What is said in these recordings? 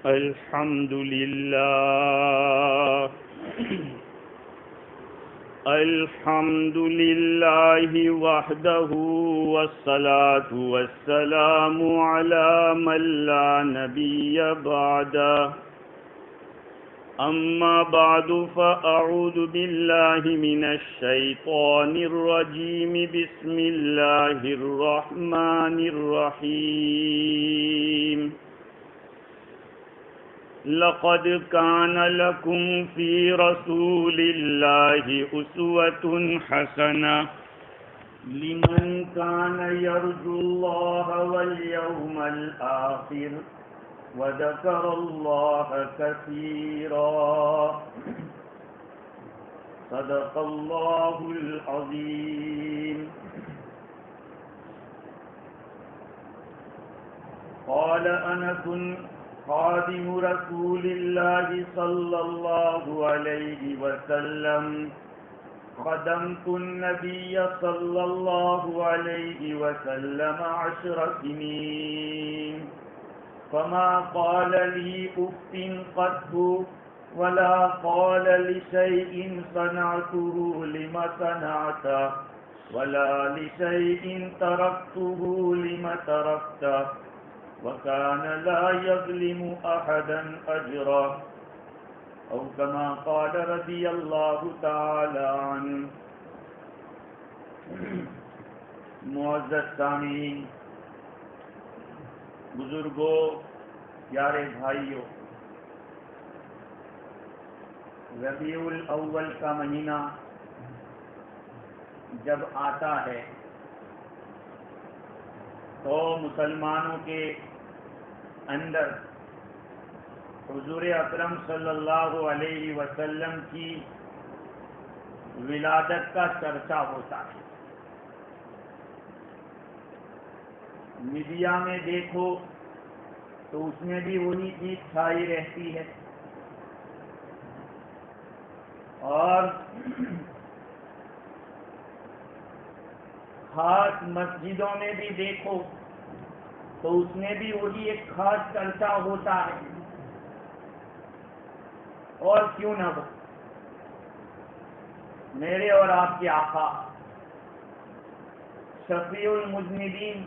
الحمد لله الحمد لله وحده والصلاة والسلام على من لا نبي بعده أما بعد فأعوذ بالله من الشيطان الرجيم بسم الله الرحمن الرحيم لقد كان لكم في رسول الله أسوة حسنة لمن كان يرجو الله واليوم الآخر وذكر الله كثيرا صدق الله العظيم. قال أنس خادم رسول الله صلى الله عليه وسلم خدمت النبي صلى الله عليه وسلم 10 سنين فما قال لي أف قط ولا قال لشيء صنعته لم صنعته ولا لشيء تركته لم تركته وكان لا يظلم أحدا أجرا أو كما قال رضي الله تعالى عنه. معزز سامعین، بزرگوں، پیارے بھائیوں، ربیع الاول کا مہینہ جب آتا ہے تو مسلمانوں کے اندر حضور اکرم صلی اللہ علیہ وسلم کی ولادت کا چرچا ہوتا ہے. میڈیا میں دیکھو تو اس میں بھی وہی چیز چھائی رہتی ہے، اور خاص مسجدوں میں بھی دیکھو تو اس میں بھی وہی ایک خاص چرچا ہوتا ہے. اور کیوں نہ ہو، میرے اور آپ کے آقا شفیع المذنبین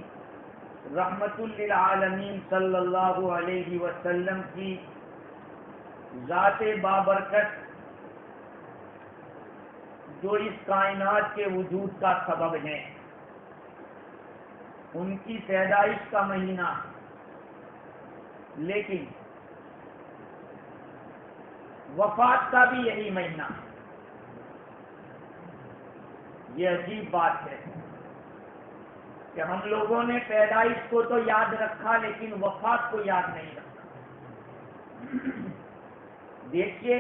رحمت للعالمین صلی اللہ علیہ وسلم کی ذات بابرکت جو اس کائنات کے وجود کا سبب ہے، ان کی پیدائش کا مہینہ، لیکن وفات کا بھی یہی مہینہ. یہ عجیب بات ہے کہ ہم لوگوں نے پیدائش کو تو یاد رکھا لیکن وفات کو یاد نہیں رکھا. دیکھیے،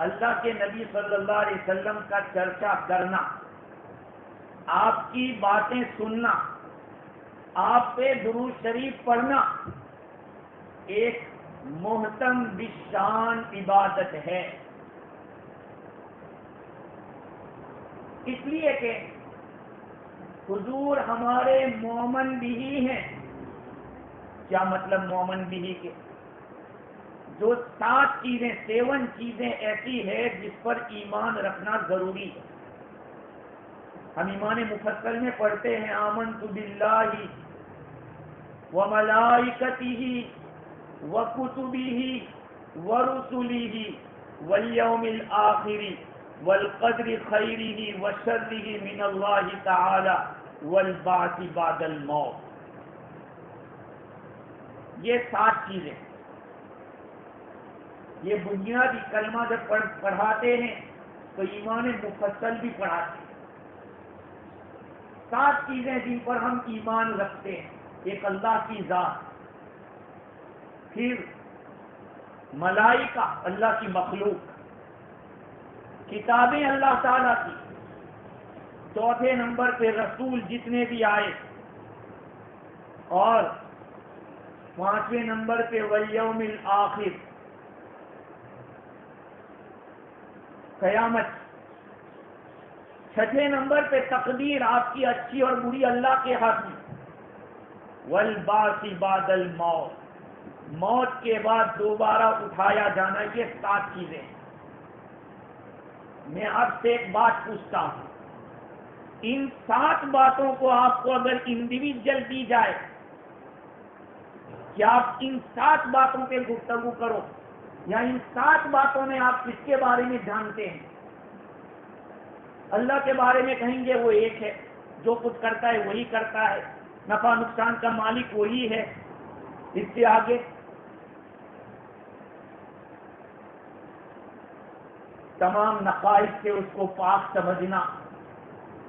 اللہ کے نبی صلی اللہ علیہ وسلم کا چرچا کرنا، آپ کی باتیں سننا، آپ پہ درود شریف پڑھنا ایک محتم بشان عبادت ہے. اس لیے کہ حضور ہمارے مومن بھی ہیں. کیا مطلب مومن بھی کے؟ جو 7 چیزیں ایسی ہے جس پر ایمان رکھنا ضروری ہے. ہم ایمان مفصل میں پڑھتے ہیں آمنت باللہ وملائکتہ وکتبہ ورسلہ والیوم الآخر والقدر خیرہ وشرہ من اللہ تعالی والبعث بعد الموت. یہ 7 چیزیں، یہ بنیادی کلمہ جب پڑھاتے ہیں تو ایمان مفصل بھی پڑھاتے ہیں. 7 چیزیں جن پر ہم ایمان رکھتے ہیں. ایک اللہ کی ذات، پھر ملائکہ اللہ کی مخلوق، کتابیں اللہ تعالیٰ کی، 4تھے نمبر پہ رسول جتنے بھی آئے، اور 5ویں نمبر پہ والیوم الآخر، قیامت، 6 نمبر پہ تقدیر آپ کی اچھی اور بری اللہ کے ہاتھ میں، والبعث بعد الموت، موت کے بعد دوبارہ اٹھایا جانا، یہ 7 چیزیں ہیں۔ میں آپ سے ایک بات پوچھتا ہوں، ان 7 باتوں کو آپ کو اگر انڈیویجل دی جائے، کیا آپ ان 7 باتوں پہ گفتگو کرو، یا ان 7 باتوں میں آپ کس کے بارے میں جانتے ہیں؟ اللہ کے بارے میں کہیں گے وہ ایک ہے، جو کچھ کرتا ہے وہی کرتا ہے، نفع نقصان کا مالک وہی ہے۔ اس سے آگے تمام نقائص سے اس کو پاک سمجھنا،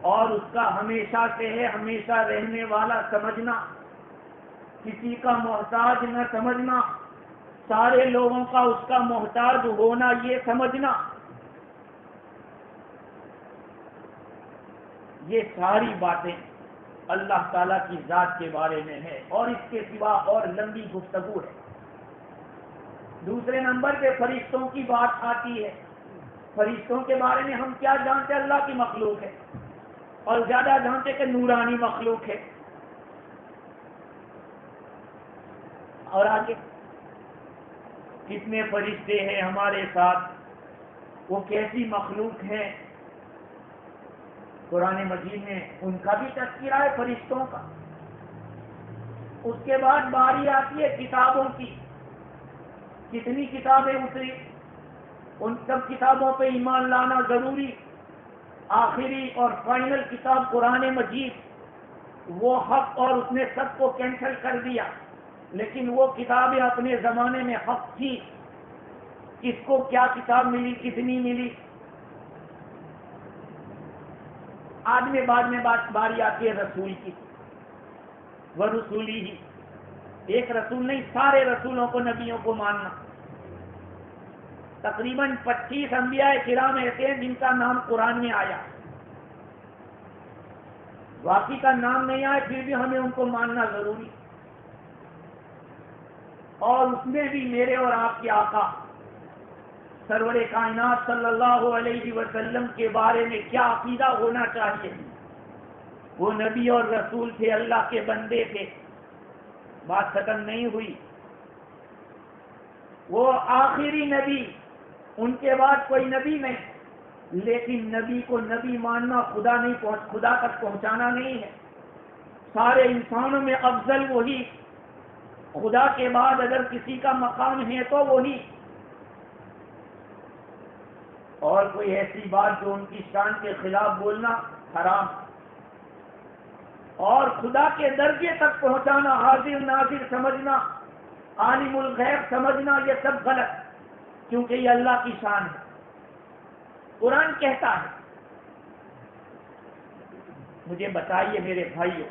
اور اس کا ہمیشہ سے ہے ہمیشہ رہنے والا سمجھنا، کسی کا محتاج نہ سمجھنا، سارے لوگوں کا اس کا محتاج ہونا یہ سمجھنا، یہ ساری باتیں اللہ تعالیٰ کی ذات کے بارے میں ہے، اور اس کے سوا اور لمبی گفتگو ہے۔ دوسرے نمبر پہ فرشتوں کی بات آتی ہے۔ فرشتوں کے بارے میں ہم کیا جانتے؟ اللہ کی مخلوق ہے، اور زیادہ جانتے کہ نورانی مخلوق ہے۔ اور آگے کتنے فرشتے ہیں ہمارے ساتھ، وہ کیسی مخلوق ہے؟ قرآن مجید میں ان کا بھی تذکرہ ہے، فرشتوں کا۔ اس کے بعد باری آتی ہے کتابوں کی، کتنی کتابیں اتری، ان سب کتابوں پہ ایمان لانا ضروری۔ آخری اور فائنل کتاب قرآن مجید، وہ حق اور اس نے سب کو کینسل کر دیا، لیکن وہ کتابیں اپنے زمانے میں حق تھی۔ کس کو کیا کتاب ملی، کتنی ملی، بعد میں باری آتی ہے رسول کی، وہ رسولی ہی، ایک رسول نہیں سارے رسولوں کو، نبیوں کو ماننا۔ تقریباً 25 انبیاء کرام ایسے ہیں جن کا نام قرآن میں آیا، باقی کا نام نہیں آیا پھر بھی ہمیں ان کو ماننا ضروری۔ اور اس میں بھی میرے اور آپ کے آقا سرور کائنات صلی اللہ علیہ وسلم کے بارے میں کیا عقیدہ ہونا چاہیے۔ وہ نبی اور رسول تھے، اللہ کے بندے تھے، بات ختم نہیں ہوئی۔ وہ آخری نبی، ان کے بعد کوئی نبی نہیں، لیکن نبی کو نبی ماننا خدا تک پہنچانا نہیں ہے۔ سارے انسانوں میں افضل وہی، خدا کے بعد اگر کسی کا مقام ہے تو وہی، اور کوئی ایسی بات جو ان کی شان کے خلاف بولنا حرام، اور خدا کے درجے تک پہنچانا، حاضر ناظر سمجھنا، عالم الغیب سمجھنا، یہ سب غلط، کیونکہ یہ اللہ کی شان ہے۔ قرآن کہتا ہے، مجھے بتائیے میرے بھائیوں،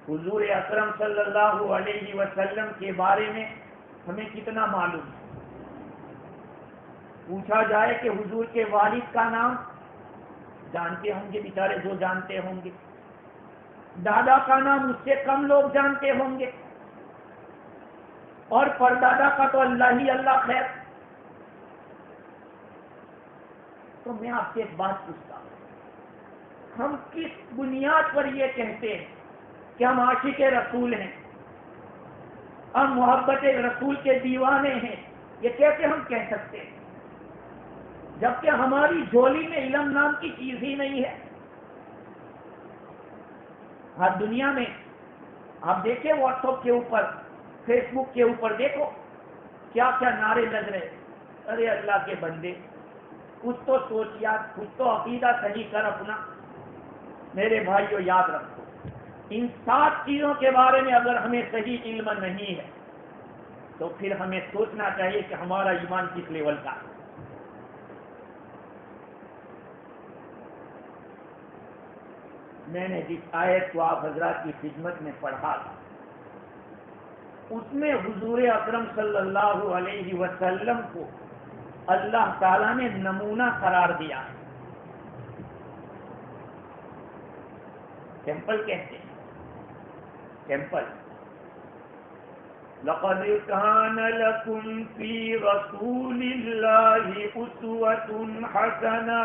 حضور اکرم صلی اللہ علیہ وسلم کے بارے میں ہمیں کتنا معلوم ہے؟ پوچھا جائے کہ حضور کے والد کا نام جانتے ہوں گے بیچارے، جو جانتے ہوں گے، دادا کا نام اس سے کم لوگ جانتے ہوں گے، اور پردادا کا تو اللہ ہی اللہ خیر۔ تو میں آپ سے ایک بات پوچھتا ہوں، ہم کس بنیاد پر یہ کہتے ہیں کہ ہم عاشق رسول ہیں، ہم محبت رسول کے دیوانے ہیں؟ یہ کیسے ہم کہہ سکتے ہیں جبکہ ہماری جھولی میں علم نام کی چیز ہی نہیں ہے؟ ہر دنیا میں آپ دیکھیں، واٹس ایپ کے اوپر، فیس بک کے اوپر دیکھو کیا کیا نعرے لگ رہے۔ ارے اللہ کے بندے، کچھ تو سوچ یاد، کچھ تو عقیدہ صحیح کر اپنا۔ میرے بھائیو یاد رکھو، ان 7 چیزوں کے بارے میں اگر ہمیں صحیح علم نہیں ہے تو پھر ہمیں سوچنا چاہیے کہ ہمارا ایمان کس لیول کا ہے۔ میں نے جس آیت کو آپ حضرات کی خدمت میں پڑھا تھا، اس میں حضور اکرم صلی اللہ علیہ وسلم کو اللہ تعالیٰ نے نمونہ قرار دیا ہے۔ سیمپل کہتے ہیں، سیمپل۔ لقد كان لكم في رسول الله أسوة حسنة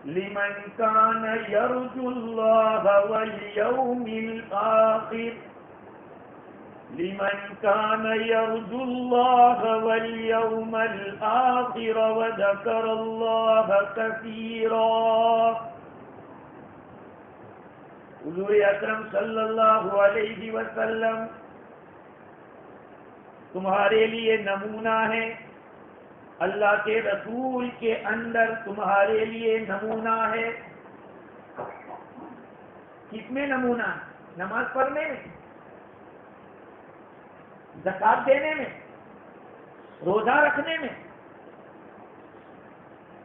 لمن كان يرجو الله واليوم الآخر لمن كان يرجو الله واليوم الآخر وذكر الله كثيرا. حضور اکرم صلی اللہ علیہ وسلم تمہارے لیے نمونہ ہے، اللہ کے رسول کے اندر تمہارے لیے نمونہ ہے. کس میں نمونہ؟ نماز پڑھنے میں، زکات دینے میں، روزہ رکھنے میں.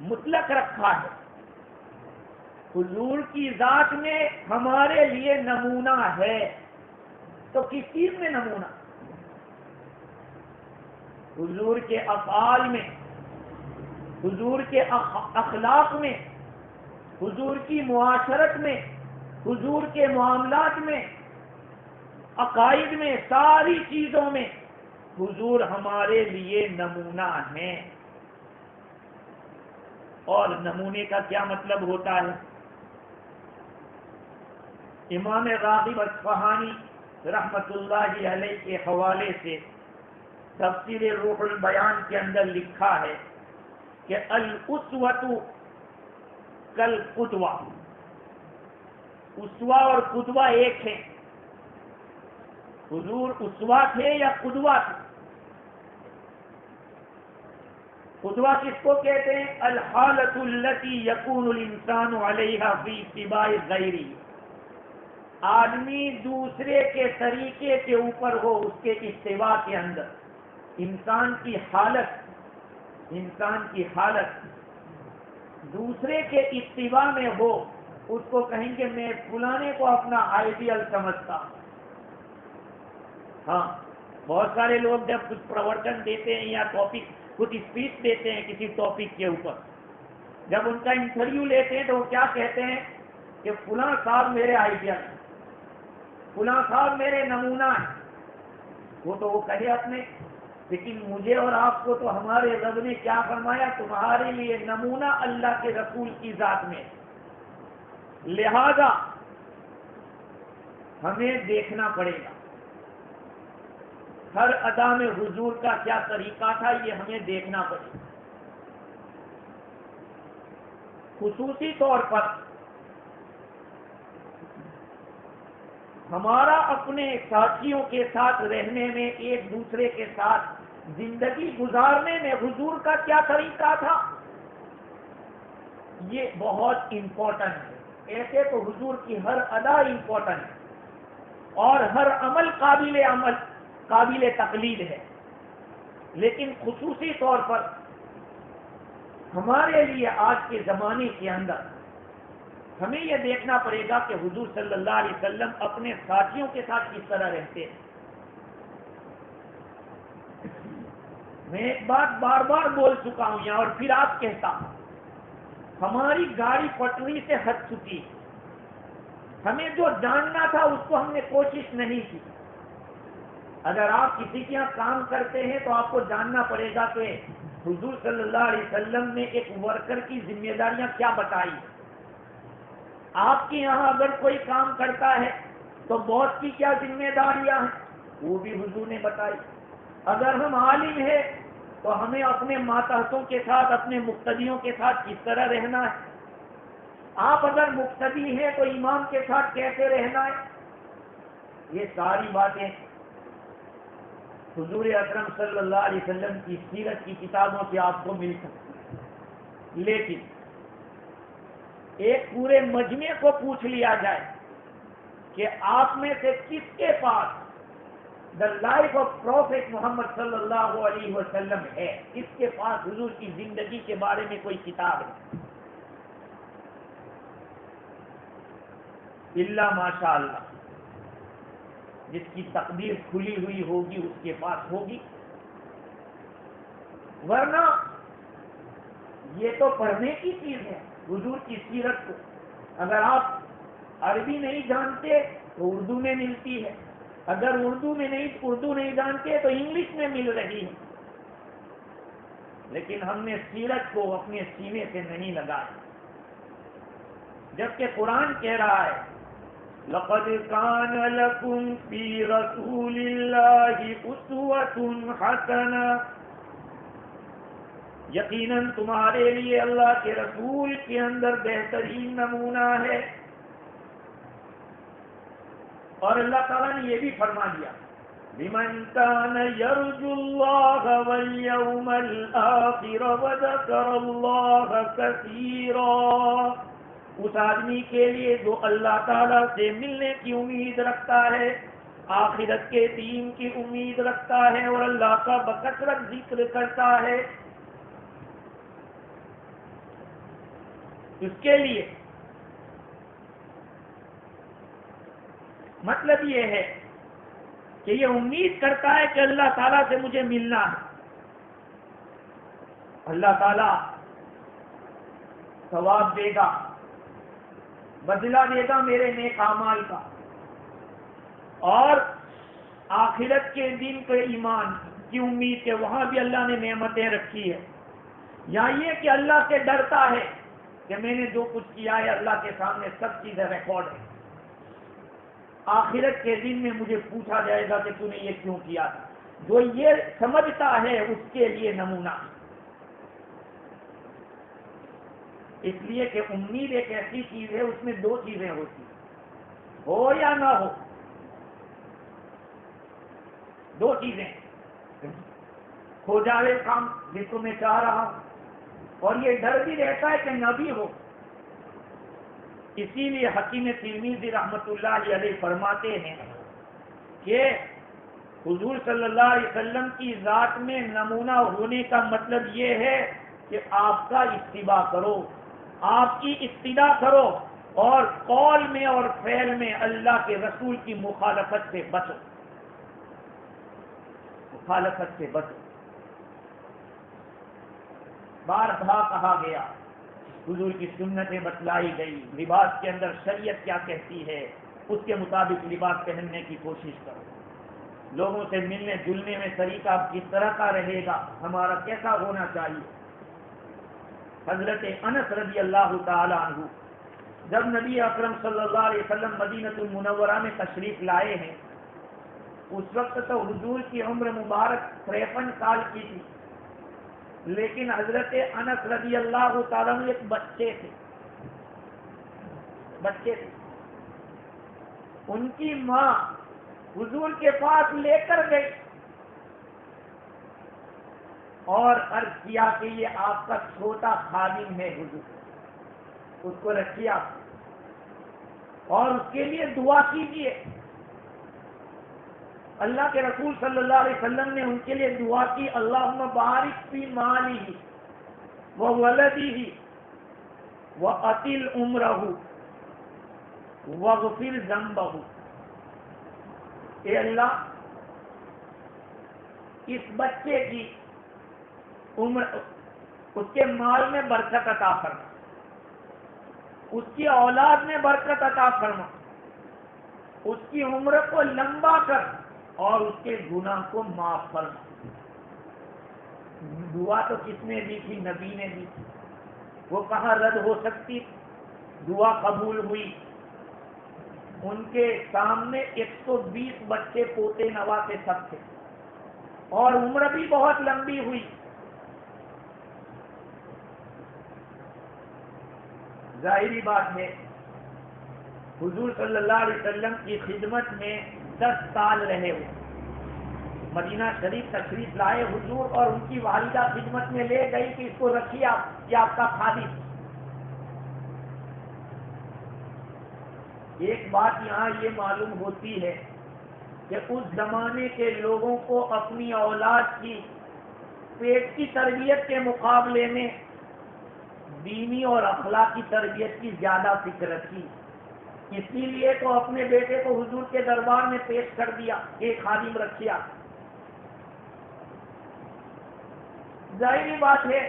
مطلق رکھا ہے. حضور کی ذات میں ہمارے لیے نمونہ ہے، تو کس چیز میں نمونہ؟ حضور کے افعال میں، حضور کے اخلاق میں، حضور کی معاشرت میں، حضور کے معاملات میں، عقائد میں، ساری چیزوں میں حضور ہمارے لیے نمونہ ہیں. اور نمونے کا کیا مطلب ہوتا ہے؟ امام راغب اصفہانی رحمت اللہ علیہ کے حوالے سے تفسیر روح البیان کے اندر لکھا ہے کہ الاسوۃ کالقدوہ، اسوہ اور قدوہ ایک ہیں. حضور اسوہ تھے یا قدوہ تھے؟ قدوہ کس کو کہتے ہیں؟ الحالۃ التي يكون الانسان عليها في اتباع غیرہ. آدمی دوسرے کے طریقے کے اوپر ہو، اس کے اتباع کے اندر. انسان کی حالت دوسرے کے اتباع میں ہو، اس کو کہیں گے میں فلانے کو اپنا آئیڈیل سمجھتا. ہاں، بہت سارے لوگ جب کچھ پرورتن دیتے ہیں یا ٹاپک کچھ اسپیچ دیتے ہیں کسی ٹاپک کے اوپر، جب ان کا انٹرویو لیتے ہیں تو وہ کیا کہتے ہیں کہ فلاں صاحب میرے آئیڈیل ہیں، فلاں صاحب میرے نمونہ ہیں. وہ تو وہ کہے اپنے، لیکن مجھے اور آپ کو تو ہمارے رب نے کیا فرمایا؟ تمہارے لیے نمونہ اللہ کے رسول کی ذات میں. لہذا ہمیں دیکھنا پڑے گا ہر ادا میں حضور کا کیا طریقہ تھا، یہ ہمیں دیکھنا پڑے گا. خصوصی طور پر ہمارا اپنے ساتھیوں کے ساتھ رہنے میں، ایک دوسرے کے ساتھ زندگی گزارنے میں حضور کا کیا طریقہ تھا، یہ بہت امپورٹنٹ ہے. ایسے تو حضور کی ہر ادا امپورٹنٹ ہے اور ہر عمل قابل تقلید ہے، لیکن خصوصی طور پر ہمارے لیے آج کے زمانے کے اندر ہمیں یہ دیکھنا پڑے گا کہ حضور صلی اللہ علیہ وسلم اپنے ساتھیوں کے ساتھ کس طرح رہتے ہیں. میں ایک بات بار بار بول چکا ہوں یہاں اور پھر آپ کہتا ہوں، ہماری گاڑی پٹری سے ہٹ چکی. ہمیں جو جاننا تھا اس کو ہم نے کوشش نہیں کی. اگر آپ کسی کے یہاں کام کرتے ہیں تو آپ کو جاننا پڑے گا کہ حضور صلی اللہ علیہ وسلم نے ایک ورکر کی ذمہ داریاں کیا بتائی. آپ کے یہاں اگر کوئی کام کرتا ہے تو باس کی کیا ذمہ داریاں ہیں، وہ بھی حضور نے بتائی. اگر ہم عالم ہیں تو ہمیں اپنے ماتحتوں کے ساتھ، اپنے مقتدیوں کے ساتھ کس طرح رہنا ہے. آپ اگر مقتدی ہیں تو امام کے ساتھ کیسے رہنا ہے. یہ ساری باتیں حضور اکرم صلی اللہ علیہ وسلم کی سیرت کی کتابوں سے آپ کو مل سکتی. لیکن ایک پورے مجمع کو پوچھ لیا جائے کہ آپ میں سے کس کے پاس دا لائف آف پروفیٹ محمد صلی اللہ علیہ وسلم ہے، کس کے پاس حضور کی زندگی کے بارے میں کوئی کتاب ہے؟ الا ماشاء اللہ، جس کی تقدیر کھلی ہوئی ہوگی اس کے پاس ہوگی، ورنہ یہ تو پڑھنے کی چیز ہے حضور کی سیرت کو. اگر آپ عربی نہیں جانتے تو اردو میں ملتی ہے، اگر اردو نہیں جانتے تو انگلش میں مل رہی ہے. لیکن ہم نے سیرت کو اپنے سینے سے نہیں لگایا، جبکہ قرآن کہہ رہا ہے لقد كان لكم في رسول الله اسوة حسنة، یقیناً تمہارے لیے اللہ کے رسول کے اندر بہترین نمونہ ہے۔ اور اللہ تعالیٰ نے یہ بھی فرما دیا لمن كان يرجو الله واليوم الآخر وذكر الله كثيرا، اس آدمی کے لیے جو اللہ تعالیٰ سے ملنے کی امید رکھتا ہے، آخرت کے دین کی امید رکھتا ہے اور اللہ کا بکثرت ذکر کرتا ہے، اس کے لیے مطلب یہ ہے کہ یہ امید کرتا ہے کہ اللہ تعالیٰ سے مجھے ملنا ہے، اللہ تعالیٰ ثواب دے گا، بدلہ دے گا میرے نیک اعمال کا، اور آخرت کے دن کے ایمان کی امید کہ وہاں بھی اللہ نے نعمتیں رکھی ہے، یا یہ کہ اللہ سے ڈرتا ہے کہ میں نے جو کچھ کیا ہے اللہ کے سامنے سب چیزیں ریکارڈ ہیں، آخرت کے دن میں مجھے پوچھا جائے گا کہ تو نے یہ کیوں کیا تھا۔ جو یہ سمجھتا ہے اس کے لیے نمونہ، اس لیے کہ امید ایک ایسی چیز ہے، اس میں دو چیزیں ہوتی ہیں، ہو یا نہ ہو، دو چیزیں، ہو جائے کام جس کو میں چاہ رہا ہوں، اور یہ ڈر بھی رہتا ہے کہ نہ بھی ہو۔ اسی لیے حکیم ترمذی رحمۃ اللہ علیہ فرماتے ہیں کہ حضور صلی اللہ علیہ وسلم کی ذات میں نمونہ ہونے کا مطلب یہ ہے کہ آپ کا اتباع کرو، آپ کی اقتدا کرو، اور قول میں اور فعل میں اللہ کے رسول کی مخالفت سے بچو، مخالفت سے بچو۔ بار بار کہا گیا، حضور کی سنتیں بتلائی گئی، لباس کے اندر شریعت کیا کہتی ہے اس کے مطابق لباس پہننے کی کوشش کرو، لوگوں سے ملنے جلنے میں طریقہ کس طرح کا رہے گا، ہمارا کیسا ہونا چاہیے۔ حضرت انس رضی اللہ تعالی عنہ جب نبی اکرم صلی اللہ علیہ وسلم مدینہ المنورہ میں تشریف لائے ہیں، اس وقت تو حضور کی عمر مبارک 53 سال کی تھی، لیکن حضرت انس رضی اللہ تعالیٰ عنہ ایک بچے تھے، ان کی ماں حضور کے پاس لے کر گئی اور عرض کیا کہ یہ آپ کا چھوٹا خادم ہے حضور، اس کو رکھیے آپ اور اس کے لیے دعا کیجیے۔ اللہ کے رسول صلی اللہ علیہ وسلم نے ان کے لیے دعا کی، اللہم بارک فی مالہ وولدہ واطل عمرہ واغفر ذنبہ، اے اللہ اس بچے کی عمر، اس کے مال میں برکت عطا فرما، اس کی اولاد میں برکت عطا فرما، اس کی عمر کو لمبا کر اور اس کے گناہ کو معاف فرما۔ دعا تو کس نے دی تھی؟ نبی نے دی تھی، وہ کہاں رد ہو سکتی؟ دعا قبول ہوئی۔ ان کے سامنے 120 بچے پوتے نواسے سب تھے اور عمر بھی بہت لمبی ہوئی۔ ظاہری بات ہے حضور صلی اللہ علیہ وسلم کی خدمت میں 10 سال رہے ہوئے، مدینہ شریف تشریف لائے حضور اور ان کی والدہ خدمت میں لے گئی کہ اس کو رکھیے آپ، یہ آپ کا خادم۔ ایک بات یہاں یہ معلوم ہوتی ہے کہ اس زمانے کے لوگوں کو اپنی اولاد کی پیٹ کی تربیت کے مقابلے میں دینی اور اخلاقی تربیت کی زیادہ فکر تھی، اسی لیے تو اپنے بیٹے کو حضور کے دربار میں پیش کر دیا، ایک خادم رکھیا۔ ظاہری بات ہے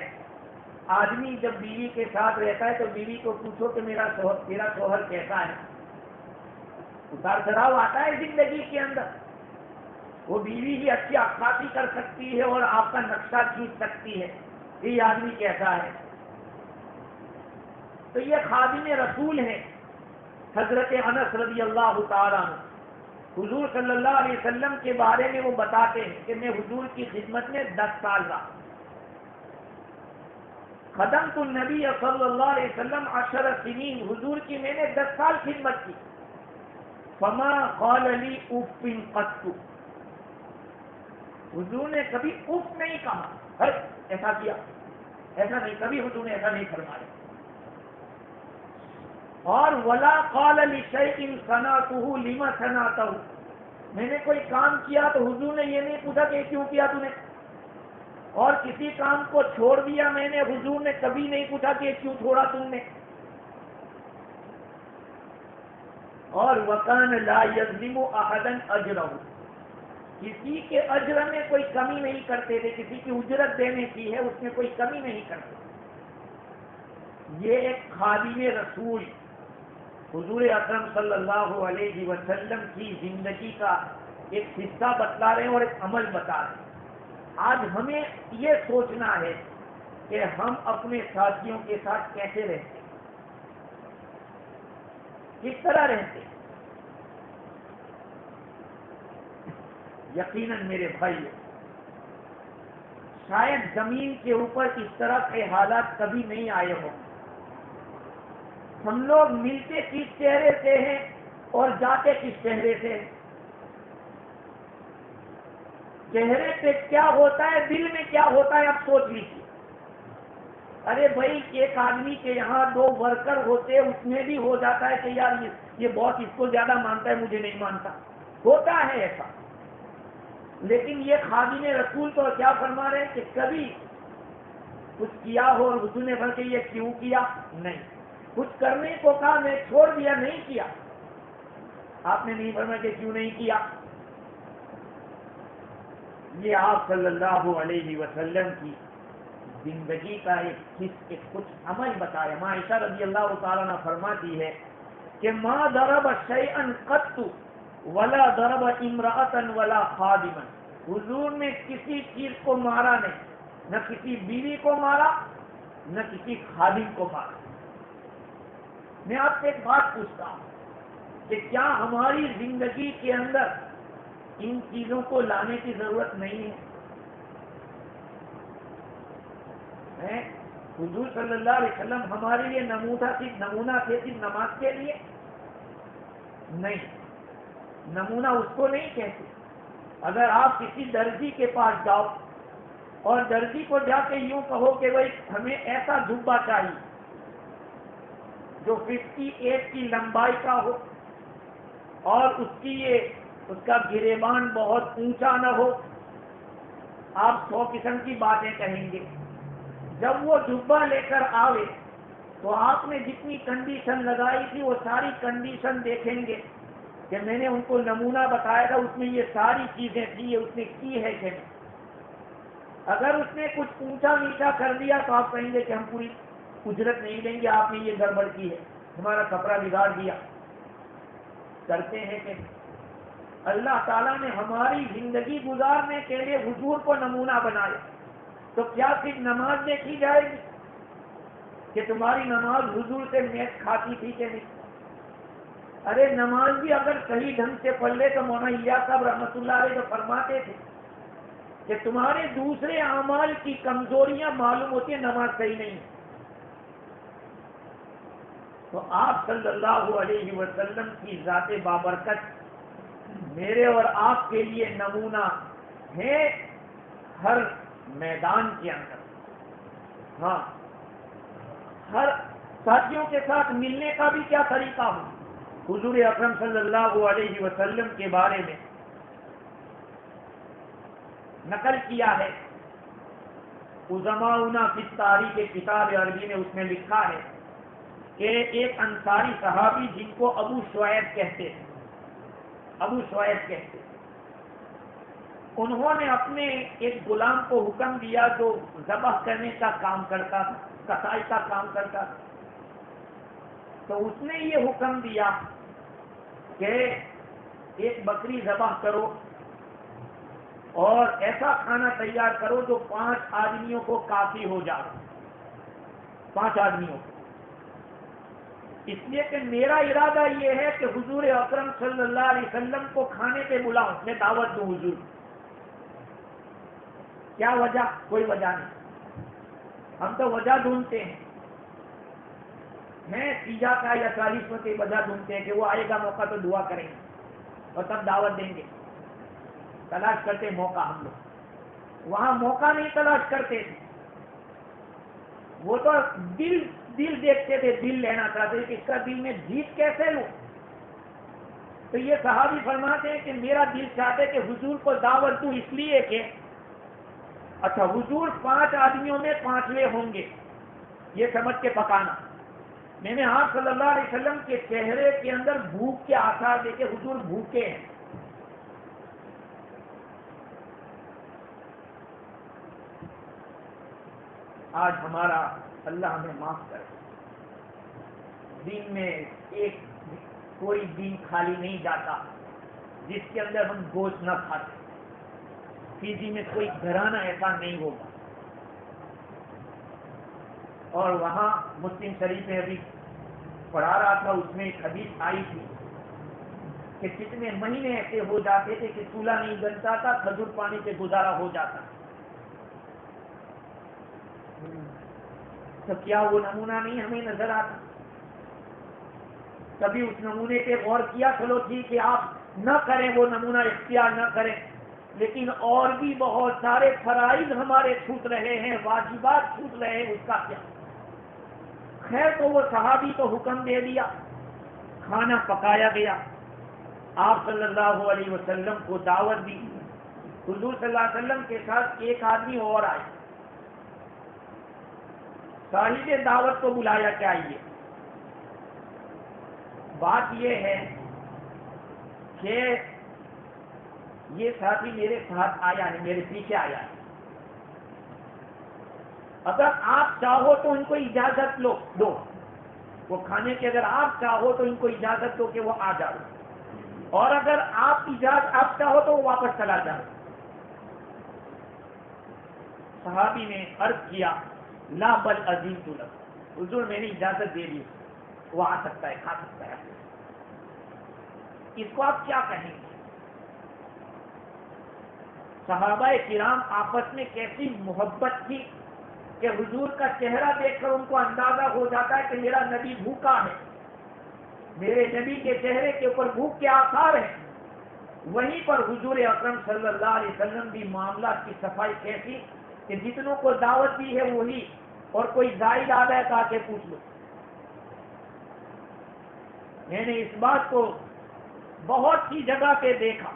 آدمی جب بیوی کے ساتھ رہتا ہے تو بیوی کو پوچھو کہ تیرا شوہر کیسا ہے، اتار چڑھاؤ آتا ہے زندگی کے اندر، وہ بیوی ہی اچھی عکاسی کر سکتی ہے اور آپ کا نقشہ کھینچ سکتی ہے کہ یہ آدمی کیسا ہے۔ تو یہ خادم رسول ہے، حضرت انس رضی اللہ تعالیٰ عنہ حضور صلی اللہ علیہ وسلم کے بارے میں وہ بتاتے ہیں کہ میں حضور کی خدمت میں 10 سال رہا، خدمت النبی صلی اللہ علیہ وسلم 10 سنین، حضور کی میں نے 10 سال خدمت کی، فما قال لی اف قط، حضور نے کبھی اف نہیں کہا، ایسا کیا، ایسا نہیں، کبھی حضور نے ایسا نہیں فرمایا، اور ولا قال لشیء صنعته لما صنعته، میں نے کوئی کام کیا تو حضور نے یہ نہیں پوچھا کہ کیوں کیا تو نے، اور کسی کام کو چھوڑ دیا میں نے، حضور نے کبھی نہیں پوچھا کہ کیوں چھوڑا تم نے، اور وکان لا یظلم احدا اجرہ، کسی کے اجر میں کوئی کمی نہیں کرتے تھے، کسی کی اجرت دینے کی ہے اس میں کوئی کمی نہیں کرتے۔ یہ ایک خادم رسول حضور اکرم صلی اللہ علیہ وسلم کی زندگی کا ایک حصہ بتلا رہے ہیں اور ایک عمل بتا رہے ہیں۔ آج ہمیں یہ سوچنا ہے کہ ہم اپنے ساتھیوں کے ساتھ کیسے رہتے ہیں، کس طرح رہتے ہیں۔ یقیناً میرے بھائی، شاید زمین کے اوپر اس طرح کے حالات کبھی نہیں آئے ہوں۔ ہم لوگ ملتے کس چہرے سے ہیں اور جاتے کس چہرے سے ہیں، چہرے پہ کیا ہوتا ہے، دل میں کیا ہوتا ہے، اب سوچ لیجیے۔ ارے بھائی، ایک آدمی کے یہاں 2 ورکر ہوتے، اس میں بھی ہو جاتا ہے کہ یار یہ باس اس کو زیادہ مانتا ہے، مجھے نہیں مانتا، ہوتا ہے ایسا۔ لیکن یہ خادم رسول تو کیا فرما رہے ہیں کہ کبھی کچھ کیا ہو اور حضور نے فرمایا کہ یہ کیوں کیا، نہیں، کچھ کرنے کو کہا میں چھوڑ دیا، نہیں کیا، آپ نے نہیں فرمایا کہ کیوں نہیں کیا۔ یہ آپ صلی اللہ علیہ وسلم کی زندگی کا ایک کچھ عمل بتایا۔ ماں عائشہ رضی اللہ تعالیٰ عنہ فرماتی ہے کہ ما ضرب شیئا قط ولا ضرب امرأة ولا خادما، حضور نے کسی چیز کو مارا نہیں، نہ کسی بیوی کو مارا نہ کسی خادم کو مارا۔ میں آپ سے ایک بات پوچھتا ہوں کہ کیا ہماری زندگی کے اندر ان چیزوں کو لانے کی ضرورت نہیں ہے؟ حضور صلی اللہ علیہ وسلم ہمارے لیے نمونہ تھے صرف نماز کے لیے نہیں، نمونہ اس کو نہیں کہتے۔ اگر آپ کسی درزی کے پاس جاؤ اور درزی کو جا کے یوں کہو کہ بھائی ہمیں ایسا جبہ چاہیے جو 58 کی لمبائی کا ہو اور اس کا گریبان بہت اونچا نہ ہو، آپ 100 قسم کی باتیں کہیں گے۔ جب وہ جبہ لے کر آوے تو آپ نے جتنی کنڈیشن لگائی تھی وہ ساری کنڈیشن دیکھیں گے کہ میں نے ان کو نمونہ بتایا تھا، اس میں یہ ساری چیزیں تھی، یہ اس نے کی ہے کہ نہیں۔ اگر اس نے کچھ اونچا نیچا کر دیا تو آپ کہیں گے کہ ہم پوری اجرت نہیں دیں گے، آپ نے یہ گڑبڑ کی ہے، ہمارا کپڑا بگاڑ دیا۔ کرتے ہیں کہ اللہ تعالیٰ نے ہماری زندگی گزارنے کے لیے حضور کو نمونہ بنایا، تو کیا صرف نماز دیکھی جائے گی کہ تمہاری نماز حضور سے میچ کھاتی تھی کہ نہیں؟ ارے نماز بھی اگر صحیح ڈھنگ سے پڑھ لے تو مولانا الیاس صاحب رحمۃ اللہ علیہ تو فرماتے تھے کہ تمہارے دوسرے اعمال کی کمزوریاں معلوم ہوتی ہیں، نماز صحیح نہیں ہے۔ تو آپ صلی اللہ علیہ وسلم کی ذات بابرکت میرے اور آپ کے لیے نمونہ ہے ہر میدان کے اندر۔ ہاں، ہر ساتھیوں کے ساتھ ملنے کا بھی کیا طریقہ ہو، حضور اکرم صلی اللہ علیہ وسلم کے بارے میں نقل کیا ہے عظماؤنا فی التاریخ کتاب عربی میں، اس نے لکھا ہے کہ ایک انصاری صحابی جن کو ابو شعیب کہتے ہیں، انہوں نے اپنے ایک غلام کو حکم دیا جو ذبح کرنے کا کام کرتا تھا، کسائی کا کام کرتا تھا، تو اس نے یہ حکم دیا کہ ایک بکری ذبح کرو اور ایسا کھانا تیار کرو جو 5 آدمیوں کو کافی ہو جائے، 5 آدمیوں کو۔ اس لیے کہ میرا ارادہ یہ ہے کہ حضور اکرم صلی اللہ علیہ وسلم کو کھانے پہ بلاؤں، میں دعوت دوں حضور۔ کیا وجہ؟ کوئی وجہ نہیں، ہم تو وجہ ڈھونڈتے ہیں، میں 30 کا یا 40 کی وجہ ڈھونڈتے ہیں کہ وہ آئے گا موقع تو دعا کریں گے اور تب دعوت دیں گے۔ تلاش کرتے موقع ہم لوگ، وہاں موقع نہیں تلاش کرتے تھے، وہ تو دل دیکھتے تھے، دل لینا چاہتے تھے کہ اس کا دل میں جیت کیسے لوں۔ تو یہ صحابی فرماتے ہیں کہ میرا دل چاہتے کہ حضور کو دعوت دوں، اس لیے کہ اچھا حضور 5 آدمیوں میں 5ویں ہوں گے، یہ سمجھ کے پکانا۔ میں نے آپ صلی اللہ علیہ وسلم کے چہرے کے اندر بھوک کے آثار دیکھے، حضور بھوکے ہیں۔ آج ہمارا اللہ ہمیں معاف کرے، دین میں کوئی دن خالی نہیں جاتا جس کے اندر ہم گوشت نہ کھاتے، فیضی میں کوئی گھرانہ ایسا نہیں ہوگا۔ اور وہاں مسلم شریف میں ابھی پڑھا رہا تھا، اس میں ایک حدیث آئی تھی کہ کتنے مہینے ایسے ہو جاتے تھے کہ چولہا نہیں بنتا تھا، کھجور پانی سے گزارا ہو جاتا۔ تو کیا وہ نمونہ نہیں ہمیں نظر آتا؟ کبھی اس نمونے پہ غور کیا؟ چلو ٹھیک ہے آپ نہ کریں، وہ نمونہ اختیار نہ کریں، لیکن اور بھی بہت سارے فرائض ہمارے چھوٹ رہے ہیں، واجبات چھوٹ رہے ہیں، اس کا کیا؟ خیر تو وہ صحابی تو حکم دے دیا، کھانا پکایا گیا، آپ صلی اللہ علیہ وسلم کو دعوت دی۔ حضور صلی اللہ علیہ وسلم کے ساتھ ایک آدمی اور آئے، صاحب دعوت کو بلایا کہ آئیے۔ بات یہ ہے کہ یہ ساتھی میرے ساتھ آیا ہے، میرے پیچھے آیا ہے، اگر آپ چاہو تو ان کو اجازت دو، وہ کھانے کی اگر آپ چاہو تو ان کو اجازت دو کہ وہ آ جاؤ، اور اگر آپ چاہو تو وہ واپس چلا جاؤ۔ صحابی نے عرض کیا لا بل عظیم طلب، حضور میں نے اجازت دے دی، وہ آ سکتا ہے، کھا سکتا ہے۔ اس کو آپ کیا کہیں گے؟ صحابہ کرام آپس میں کیسی محبت تھی کہ حضور کا چہرہ دیکھ کر ان کو اندازہ ہو جاتا ہے کہ میرا نبی بھوکا ہے، میرے نبی کے چہرے کے اوپر بھوک کے آثار ہیں۔ وہیں پر حضور اکرم صلی اللہ علیہ وسلم بھی معاملات کی صفائی کیسی کہ جتنوں کو دعوت دی ہے وہی، اور کوئی زائد آ گیا کہا کے پوچھ لو۔ میں نے اس بات کو بہت سی جگہ پہ دیکھا،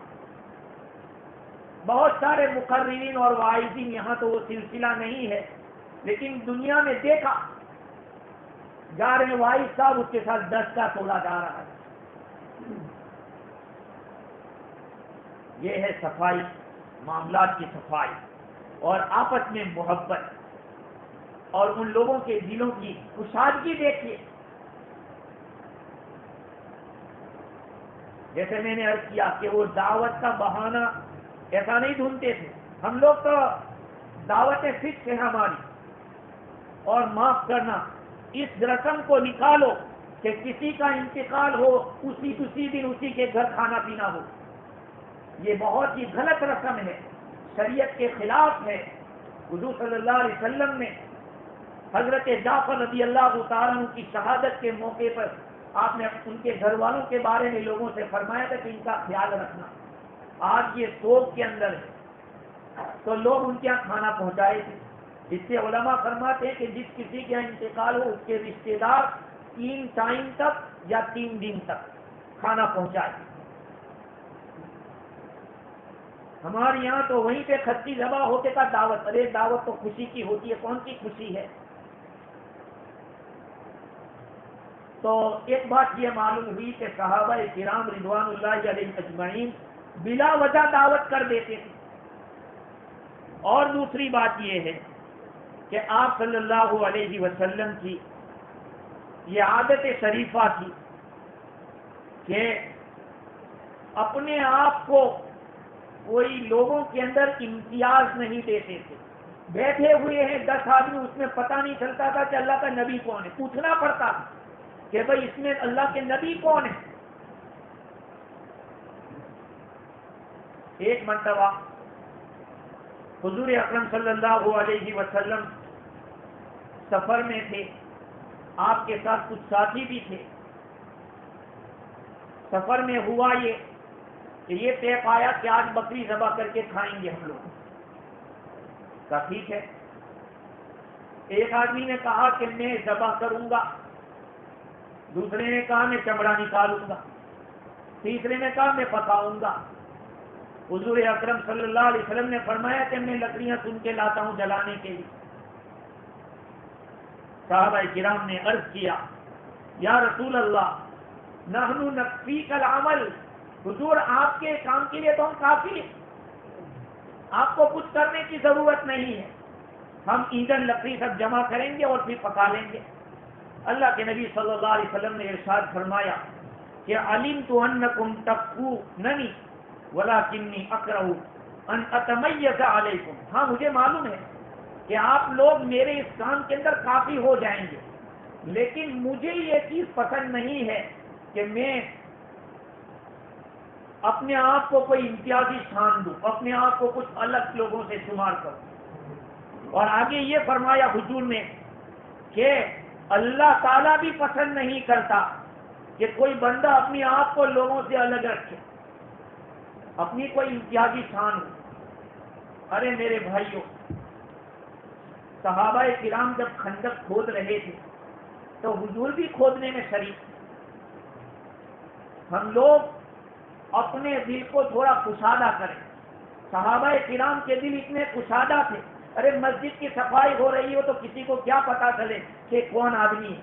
بہت سارے مقررین اور واعظین، یہاں تو وہ سلسلہ نہیں ہے، لیکن دنیا میں دیکھا جا رہے واعظ صاحب اس کے ساتھ 10 کا تولا جا رہا ہے۔ یہ ہے صفائی، معاملات کی صفائی اور آپس میں محبت، اور ان لوگوں کے دلوں کی کشادگی دیکھیے۔ جیسے میں نے عرض کیا کہ وہ دعوت کا بہانہ ایسا نہیں ڈھونڈتے تھے، ہم لوگ تو دعوتیں فکس ہیں ہماری، اور معاف کرنا اس رسم کو نکالو کہ کسی کا انتقال ہو اسی دن اسی کے گھر کھانا پینا ہو، یہ بہت ہی غلط رسم ہے، شریعت کے خلاف ہے۔ حضور صلی اللہ علیہ وسلم نے حضرت جعفر رضی اللہ تعالیٰ عنہ کی شہادت کے موقع پر آپ نے ان کے گھر والوں کے بارے میں لوگوں سے فرمایا تھا کہ ان کا خیال رکھنا۔ آج یہ سوگ کے اندر ہے تو لوگ ان کے یہاں کھانا پہنچائے تھے۔ اس سے علماء فرماتے ہیں کہ جس کسی کے یہاں انتقال ہو اس کے رشتے دار 3 ٹائم تک یا 3 دن تک کھانا پہنچائے۔ ہمارے یہاں تو وہیں پہ خطی ذبح ہوتے کا دعوت، ارے دعوت تو خوشی کی ہوتی ہے، کون سی خوشی ہے؟ تو ایک بات یہ معلوم ہوئی کہ صحابہ کرام رضوان اللہ علیہ اجمعین بلا وجہ دعوت کر دیتے تھے۔ اور دوسری بات یہ ہے کہ آپ صلی اللہ علیہ وسلم کی یہ عادت شریفہ تھی کہ اپنے آپ کو کوئی لوگوں کے اندر امتیاز نہیں دیتے تھے۔ بیٹھے ہوئے ہیں 10 آدمی، اس میں پتہ نہیں چلتا تھا کہ اللہ کا نبی کون ہے، پوچھنا پڑتا تھا کہ بھئی اس میں اللہ کے نبی کون ہے؟ ایک مرتبہ حضور اکرم صلی اللہ علیہ وسلم سفر میں تھے، آپ کے ساتھ کچھ ساتھی بھی تھے۔ سفر میں ہوا یہ کہ یہ طے پایا کہ آج بکری ذبح کر کے کھائیں گے ہم لوگ۔ کہا ٹھیک ہے۔ ایک آدمی نے کہا کہ میں ذبح کروں گا، دوسرے نے کہا میں چمڑا نکالوں گا، تیسرے نے کہا میں پکاؤں گا۔ حضور اکرم صلی اللہ علیہ وسلم نے فرمایا کہ میں لکڑیاں چن کے لاتا ہوں جلانے کے لیے۔ صحابہ کرام نے عرض کیا یا رسول اللہ نحن نکفیک العمل، حضور آپ کے کام کے لیے تو ہم کافی ہیں، آپ کو کچھ کرنے کی ضرورت نہیں ہے، ہم ایندھن لکڑی سب جمع کریں گے اور پھر پکا لیں گے۔ اللہ کے نبی صلی اللہ علیہ وسلم نے ارشاد فرمایا کہ علمت انکم تکفوننی ولکنی اکرہ ان اتمیز علیکم، ہاں مجھے معلوم ہے کہ آپ لوگ میرے اس کام کے اندر کافی ہو جائیں گے، لیکن مجھے یہ چیز پسند نہیں ہے کہ میں اپنے آپ کو کوئی امتیازی شان دوں، اپنے آپ کو کچھ الگ لوگوں سے شمار کروں۔ اور آگے یہ فرمایا حضور نے کہ اللہ تعالیٰ بھی پسند نہیں کرتا کہ کوئی بندہ اپنے آپ کو لوگوں سے الگ رکھے، اپنی کوئی امتیازی شان ہو۔ ارے میرے بھائیوں، صحابہ کرام جب خندق کھود رہے تھے تو حضور بھی کھودنے میں شریک۔ ہم لوگ اپنے دل کو تھوڑا کشادہ کریں، صحابہ کرام کے دل اتنے کشادہ تھے، ارے مسجد کی صفائی ہو رہی ہو تو کسی کو کیا پتا چلے کہ کون آدمی ہے۔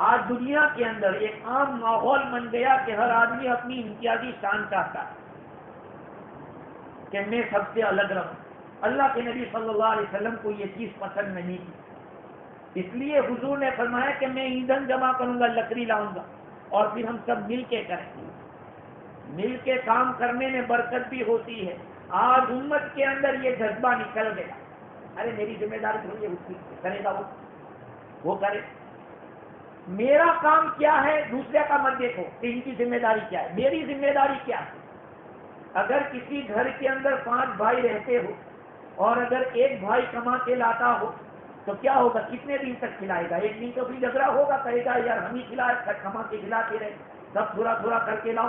آج دنیا کے اندر ایک عام ماحول بن گیا کہ ہر آدمی اپنی امتیازی شان چاہتا ہے کہ میں سب سے الگ رہوں۔ اللہ کے نبی صلی اللہ علیہ وسلم کو یہ چیز پسند نہیں تھی، اس لیے حضور نے فرمایا کہ میں ایندھن جمع کروں گا، لکڑی لاؤں گا اور پھر ہم سب مل کے کریں گے۔ مل کے کام کرنے میں برکت بھی ہوتی ہے۔ آج امت کے اندر یہ جذبہ نکل گیا، ارے میری ذمہ داری تھوڑی ہے، اس کی کرے گا وہ کرے، میرا کام کیا ہے دوسرے کا مت دیکھو کہ ان کی ذمہ داری کیا ہے، میری ذمہ داری کیا ہے۔ اگر کسی گھر کے اندر 5 بھائی رہتے ہو اور اگر ایک بھائی کما کے لاتا ہو تو کیا ہوگا، کتنے دن تک کھلائے گا؟ ایک دن تو پھر جھگڑا ہوگا، کہے گا یار ہم ہی کما کے کھلاتے رہے، سب تھوڑا تھوڑا کر کے لاؤ،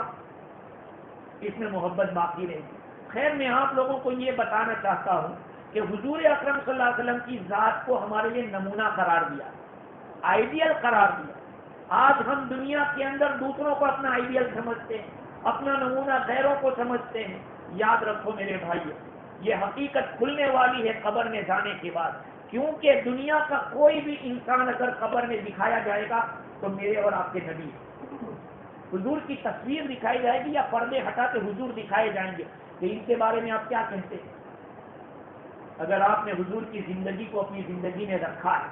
اس میں محبت باقی رہے گی۔ خیر میں آپ لوگوں کو یہ بتانا چاہتا ہوں کہ حضور اکرم صلی اللہ علیہ وسلم کی ذات کو ہمارے لیے نمونہ قرار دیا، آئیڈیل قرار دیا۔ آج ہم دنیا کے اندر دوسروں کو اپنا آئیڈیل سمجھتے ہیں، اپنا نمونہ غیروں کو سمجھتے ہیں۔ یاد رکھو میرے بھائیو، یہ حقیقت کھلنے والی ہے قبر میں جانے کے بعد، کیونکہ دنیا کا کوئی بھی انسان اگر قبر میں دکھایا جائے گا تو میرے اور آپ کے نبی حضور کی تصویر دکھائی جائے گی یا پردے ہٹا کے حضور دکھائے جائیں گے، کہ ان کے بارے میں آپ کیا کہتے ہیں؟ اگر آپ نے حضور کی زندگی کو اپنی زندگی میں رکھا ہے،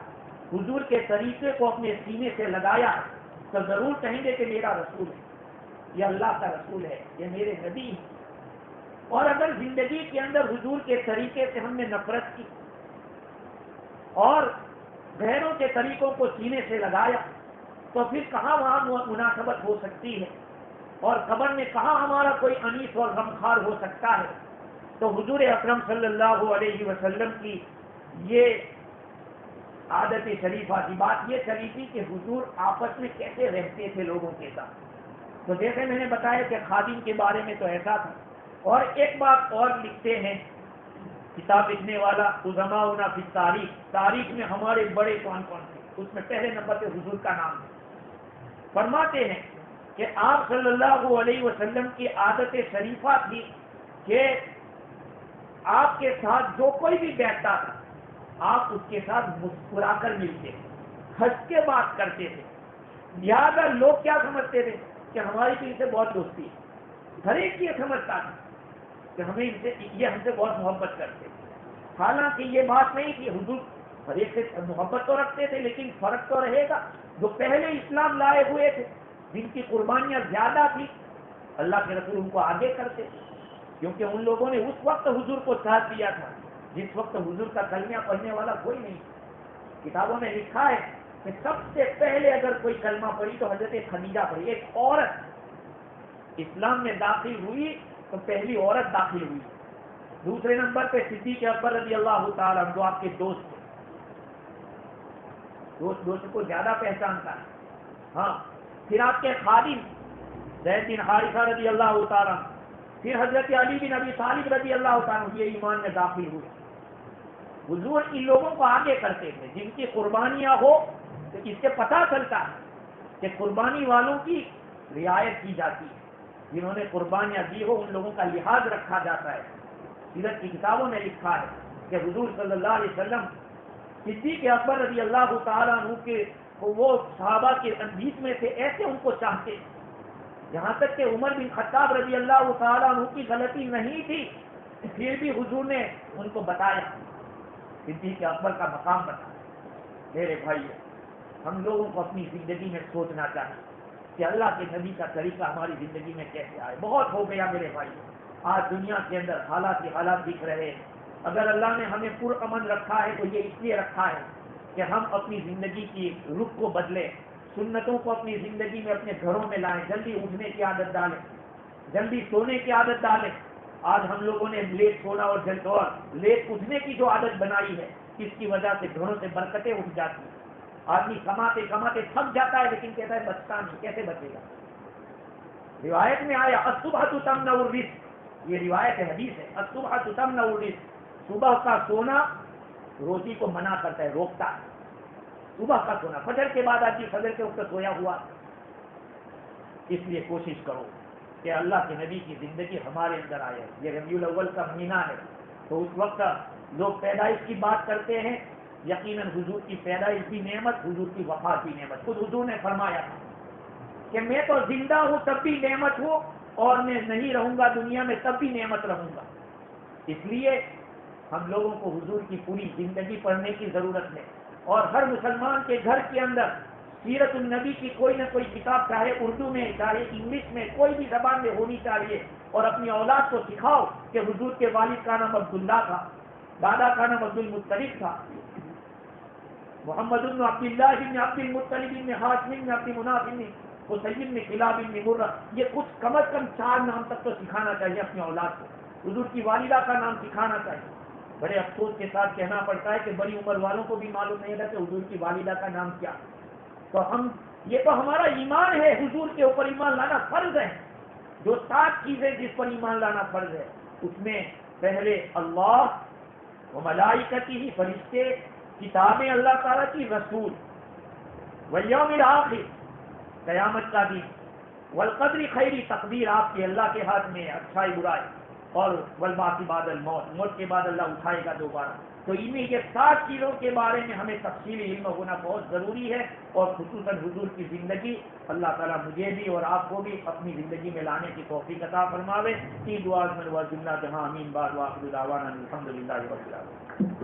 حضور کے طریقے کو اپنے سینے سے لگایا ہے، تو ضرور کہیں گے کہ میرا رسول ہے، یہ اللہ کا رسول ہے، یہ میرے نبی ہے۔ اور اگر زندگی کے اندر حضور کے طریقے سے ہم نے نفرت کی اور غیروں کے طریقوں کو سینے سے لگایا تو پھر کہاں وہاں مناسبت ہو سکتی ہے، اور قبر میں کہاں ہمارا کوئی انیس اور غمخوار ہو سکتا ہے۔ تو حضور اکرم صلی اللہ علیہ وسلم کی یہ عادت شریفہ کی بات یہ چلی تھی کہ حضور آپس میں کیسے رہتے تھے لوگوں کے ساتھ۔ تو جیسے میں نے بتایا کہ خادم کے بارے میں تو ایسا تھا، اور ایک بات اور لکھتے ہیں کتاب لکھنے والا عظماؤنا فی تاریخ، تاریخ میں ہمارے بڑے کون کون تھے، اس میں پہلے نمبر پہ حضور کا نام ہے۔ فرماتے ہیں کہ آپ صلی اللہ علیہ وسلم کی عادت شریفہ تھی کہ آپ کے ساتھ جو کوئی بھی بیٹھتا تھا آپ اس کے ساتھ مسکرا کر ملتے، ہنس کے بات کرتے تھے۔ لہٰذا لوگ کیا سمجھتے تھے کہ ہماری تو ان سے بہت دوستی ہے، ہر ایک یہ سمجھتا تھا کہ یہ ہم سے بہت محبت کرتے تھے۔ حالانکہ یہ بات نہیں تھی، حضور ہر ایک سے محبت تو رکھتے تھے، لیکن فرق تو رہے گا۔ جو پہلے اسلام لائے ہوئے تھے، جن کی قربانیاں زیادہ تھی، اللہ کے رسول ان کو آگے کرتے تھے، کیونکہ ان لوگوں نے اس وقت حضور کو ساتھ دیا تھا جس وقت حضور کا کلمہ پڑھنے والا کوئی نہیں۔ کتابوں میں لکھا ہے کہ سب سے پہلے اگر کوئی کلمہ پڑھی تو حضرت خدیجہ پڑھی. ایک عورت اسلام میں داخل ہوئی تو پہلی عورت داخل ہوئی. دوسرے نمبر پہ صدیق اکبر رضی اللہ تعالیٰ جو آپ کے دوست تھے. دوست کو زیادہ پہچانتا ہے. ہاں پھر آپ کے خادم زید بن حارثہ رضی اللہ تعالیٰ، پھر حضرت علی بن ابی طالب رضی اللہ تعالیٰ یہ ایمان میں داخل ہوئے. حضور ان لوگوں کو آگے کرتے تھے جن کی قربانیاں ہو تو اس سے پتہ چلتا ہے کہ قربانی والوں کی رعایت کی جاتی ہے. جنہوں نے قربانیاں دی ہو ان لوگوں کا لحاظ رکھا جاتا ہے. سیرت کی کتابوں میں لکھا ہے کہ حضور صلی اللہ علیہ وسلم صدیق اکبر رضی اللہ تعالیٰ عنہ کے وہ صحابہ کے بیچ میں سے ایسے ان کو چاہتے، یہاں تک کہ عمر بن خطاب رضی اللہ تعالیٰ عنہ کی غلطی نہیں تھی پھر بھی حضور نے ان کو بتایا، صدیق اکبر کا مقام بتایا. میرے بھائی ہم لوگوں کو اپنی زندگی میں سوچنا چاہیے کہ اللہ کے نبی کا طریقہ ہماری زندگی میں کیسے آئے. بہت ہو گیا میرے بھائی، آج دنیا کے اندر حالات ہی حالات دکھ رہے ہیں. اگر اللہ نے ہمیں پرامن رکھا ہے تو یہ اس لیے رکھا ہے کہ ہم اپنی زندگی کی رخ کو بدلیں، سنتوں کو اپنی زندگی میں اپنے گھروں میں لائیں، جلدی اٹھنے کی عادت ڈالیں، جلدی سونے کی عادت ڈالیں. آج ہم لوگوں نے لیٹ سونا اور لیٹ اٹھنے کی جو عادت بنائی ہے اس کی وجہ سے گھروں سے برکتیں اٹھ جاتی ہیں. آدمی کماتے کماتے تھک جاتا ہے لیکن کہتا ہے بچتا نہیں. کیسے بچے گا؟ روایت میں آیا الصبح تمنع الرزق، یہ روایت حدیث ہے. الصبح تمنع الرزق، صبح کا سونا روزی کو منع کرتا ہے، روکتا ہے. صبح کا سونا، فجر کے بعد آدمی فجر کے وقت سویا ہوا. اس لیے کوشش کرو کہ اللہ کے نبی کی زندگی ہمارے اندر آئے. یہ ربیع الاول کا مہینہ ہے تو اس وقت لوگ پیدائش کی بات کرتے ہیں. یقیناً حضور کی پیدائش بھی نعمت، حضور کی وفات بھی نعمت. خود حضور نے فرمایا کہ میں تو زندہ ہوں تب بھی نعمت ہوں اور میں نہیں رہوں گا دنیا میں تب بھی نعمت رہوں گا. اس لیے ہم لوگوں کو حضور کی پوری زندگی پڑھنے کی ضرورت ہے اور ہر مسلمان کے گھر کے اندر سیرت النبی کی کوئی نہ کوئی کتاب، چاہے اردو میں چاہے انگلش میں کوئی بھی زبان میں ہونی چاہیے. اور اپنی اولاد کو سکھاؤ کہ حضور کے والد کا نام عبداللہ تھا، دادا کا نام عبد المطلب تھا، محمد بن عبداللہ بن عبد المطلب بن ہاشم بن عبد مناف بن حسین بن کلاب بن مرہ. یہ کچھ کم از کم 4 نام تک تو سکھانا چاہیے اپنی اولاد کو. حضور کی والدہ کا نام سکھانا چاہیے. بڑے افسوس کے ساتھ کہنا پڑتا ہے کہ بڑی عمر والوں کو بھی معلوم نہیں تھا کہ حضور کی والدہ کا نام کیا. تو یہ تو ہمارا ایمان ہے، حضور کے اوپر ایمان لانا فرض ہے. جو 7 چیزیں جس پر ایمان لانا فرض ہے اس میں پہلے اللہ و ملائکتی ہی، فرشتے، کتابیں اللہ تعالیٰ کی، رسول، والیوم الآخر، قیامت کا دن، والقدر خیری، تقدیر آپ کے اللہ کے ہاتھ میں، اچھائی برائی، اور والبعث بعد الموت، موت کے بعد اللہ اٹھائے گا دوبارہ. تو انہیں یہ 7 چیزوں کے بارے میں ہمیں تفصیلی علم ہونا بہت ضروری ہے. اور خصوصاً حضور کی زندگی اللہ تعالیٰ مجھے بھی اور آپ کو بھی اپنی زندگی میں لانے کی توفیق عطا فرماوے. 3 دعا من و جملہ جہاں امین. بعد واخر دعوانا الحمدللہ رب العالمین.